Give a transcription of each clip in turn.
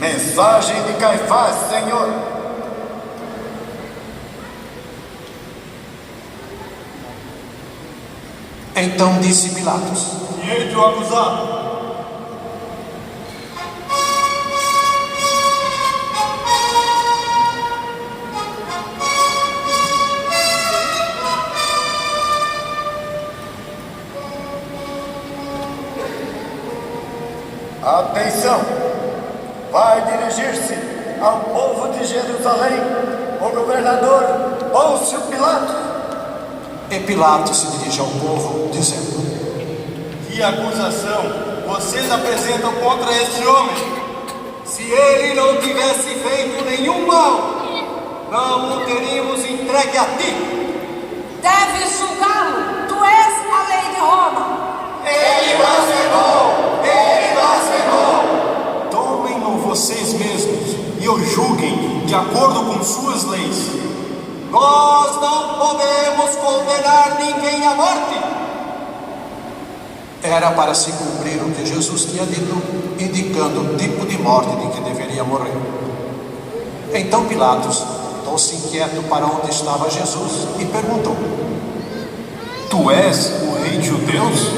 Mensagem de Caifás, Senhor. Então disse Pilatos: E hei de o acusar? Atenção! Vai dirigir-se ao povo de Jerusalém o governador Pôncio Pilatos. E Pilatos se dirige ao povo, dizendo: Que acusação vocês apresentam contra este homem? Se ele não tivesse feito nenhum mal, não o teríamos entregue a ti. Deves julgá-lo. Tu és a lei de Roma. Ele blasfemou! Ele blasfemou! Tomem-no vocês mesmos e o julguem de acordo com suas leis. Nós não podemos condenar ninguém à morte. Era para se cumprir o que Jesus tinha dito, indicando o tipo de morte de que deveria morrer. Então Pilatos voltou-se inquieto para onde estava Jesus e perguntou: Tu és o rei de judeus?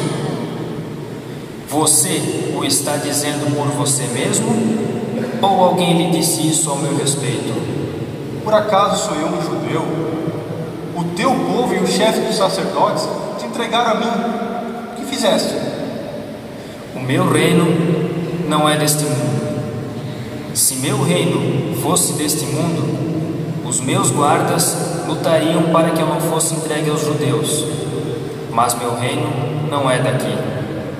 Você o está dizendo por você mesmo? Ou alguém lhe disse isso ao meu respeito? Por acaso sou eu um judeu? O teu povo e o chefe dos sacerdotes te entregaram a mim. O que fizeste? O meu reino não é deste mundo. Se meu reino fosse deste mundo, os meus guardas lutariam para que eu não fosse entregue aos judeus. Mas meu reino não é daqui.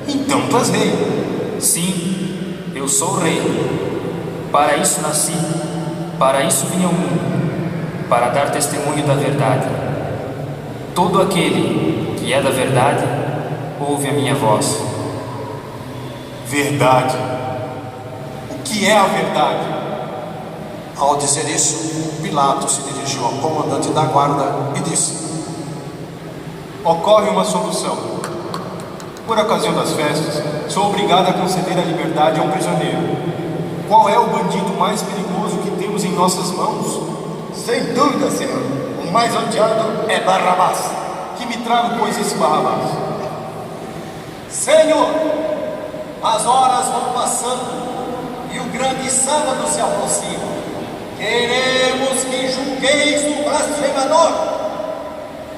Então tu és rei. Sim, eu sou rei. Para isso nasci, para isso vim ao mundo, para dar testemunho da verdade. Todo aquele que é da verdade, ouve a minha voz. Verdade. O que é a verdade? Ao dizer isso, Pilatos se dirigiu ao comandante da guarda e disse: Ocorre uma solução. Por ocasião das festas, sou obrigado a conceder a liberdade a um prisioneiro. Qual é o bandido mais perigoso que temos em nossas mãos? Sem dúvida, Senhor. O mais odiado é Barrabás. Que me traga, pois, esse Barrabás. Senhor, as horas vão passando e o grande sábado se aproxima. Queremos que julgueis o blasfemador.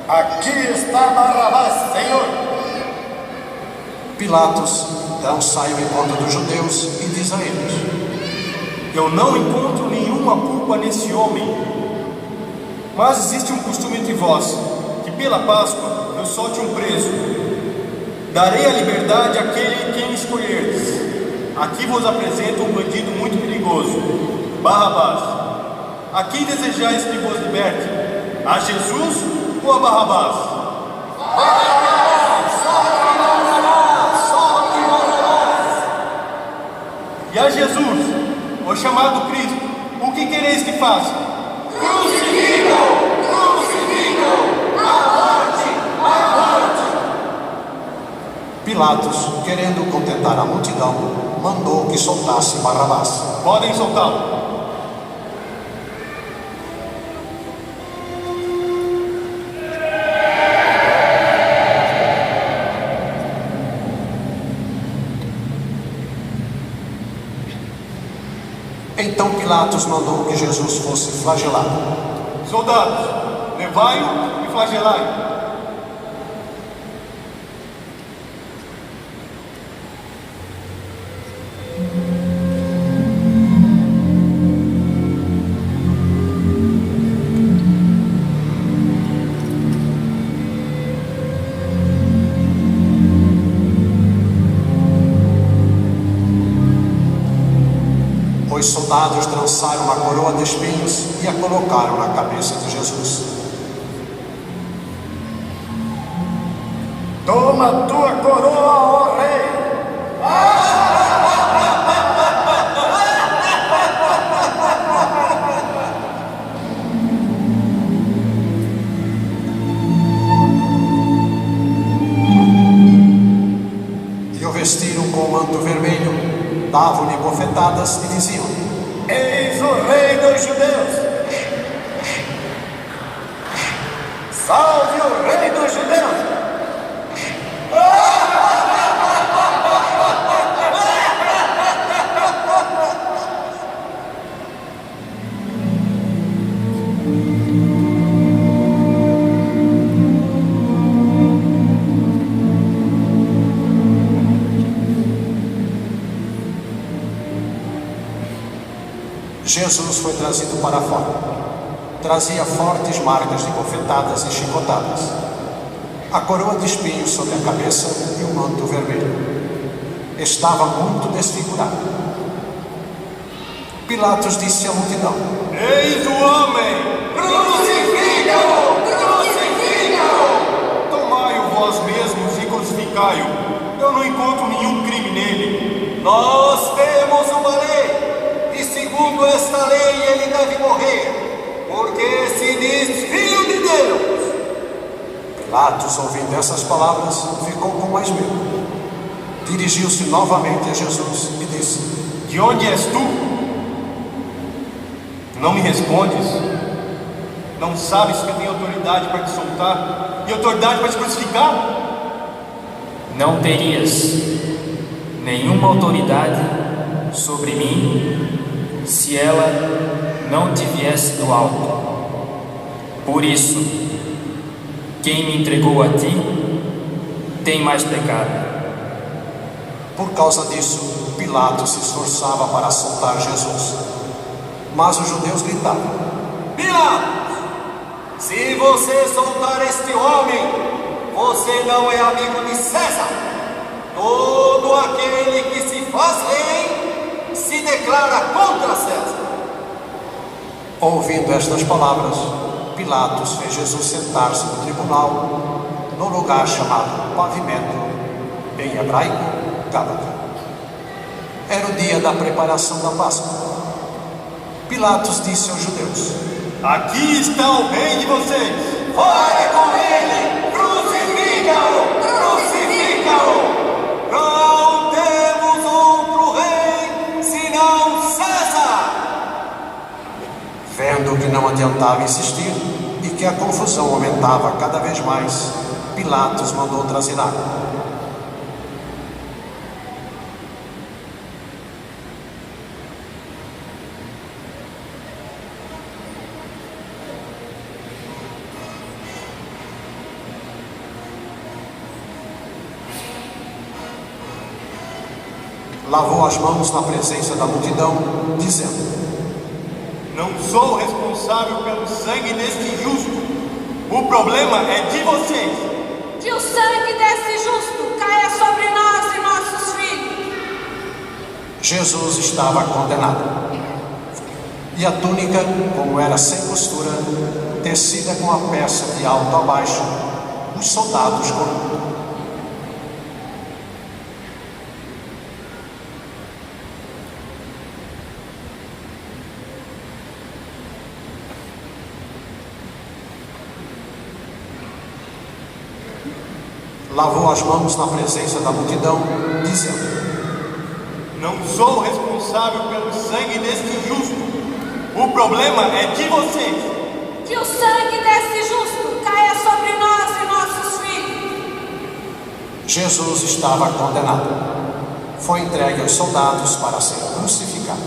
Aqui está Barrabás, Senhor. Pilatos então sai ao encontro dos judeus e diz a eles: Eu não encontro nenhuma culpa nesse homem. Mas existe um costume entre vós, que pela Páscoa eu solte um preso. Darei a liberdade àquele quem escolherdes. Aqui vos apresento um bandido muito perigoso, Barrabás. A quem desejais que vos liberte? A Jesus ou a Barrabás? Barrabás! Solte Barrabás! Solte Barrabás! E a Jesus, o chamado Cristo, o que quereis que faça? Crucificam! Crucificam! A morte! A morte! Pilatos, querendo contentar a multidão, mandou que soltasse Barrabás. Podem soltá-lo. Então Pilatos mandou que Jesus fosse flagelado. Soldados, levai-o e flagelai-o. Os soldados trançaram uma coroa de espinhos e a colocaram na cabeça de Jesus. Toma tua coroa, ó rei. E o vestiram com o manto vermelho, davam-lhe bofetadas e diziam: Eis o Rei dos Judeus! Salve o Rei dos Judeus! Jesus foi trazido para fora. Trazia fortes marcas de bofetadas e chicotadas, a coroa de espinhos sobre a cabeça e o manto vermelho. Estava muito desfigurado. Pilatos disse à multidão: Eis o homem! Crucifica-o! Crucifica-o! Tomai-o vós mesmos e crucificai-o. Eu não encontro nenhum crime nele. Nós temos uma lei, e segundo esta lei ele deve morrer, porque se diz Filho de Deus. Pilatos, ouvindo essas palavras, ficou com mais medo. Dirigiu-se novamente a Jesus e disse: De onde és tu? Não me respondes? Não sabes que eu tenho autoridade para te soltar e autoridade para te crucificar? Não terias nenhuma autoridade sobre mim se ela não te viesse do alto. Por isso, quem me entregou a ti tem mais pecado. Por causa disso, Pilatos se esforçava para soltar Jesus. Mas os judeus gritavam: Pilatos, se você soltar este homem, você não é amigo de César. Todo aquele que se faz rei se declara contra César. Ouvindo estas palavras, Pilatos fez Jesus sentar-se no tribunal, no lugar chamado Pavimento, em hebraico, Gábata. Era o dia da preparação da Páscoa. Pilatos disse aos judeus: Aqui está o rei de vocês. Fora com ele! Crucifica-o! Crucifica-o! Não temos outro rei senão César! Vendo que não adiantava insistir e que a confusão aumentava cada vez mais, Pilatos mandou trazer água. Lavou as mãos na presença da multidão, dizendo: Não sou responsável pelo sangue deste justo. O problema é de vocês. Que o sangue desse justo caia sobre nós e nossos filhos. Jesus estava condenado. E a túnica, como era sem costura, tecida com a peça de alto a baixo, os soldados corriam. Lavou as mãos na presença da multidão, dizendo: Não sou responsável pelo sangue deste justo. O problema é de vocês. Que o sangue desse justo caia sobre nós e nossos filhos. Jesus estava condenado. Foi entregue aos soldados para ser crucificado.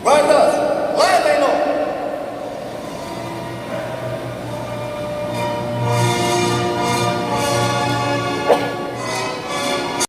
Guardas, levem-no!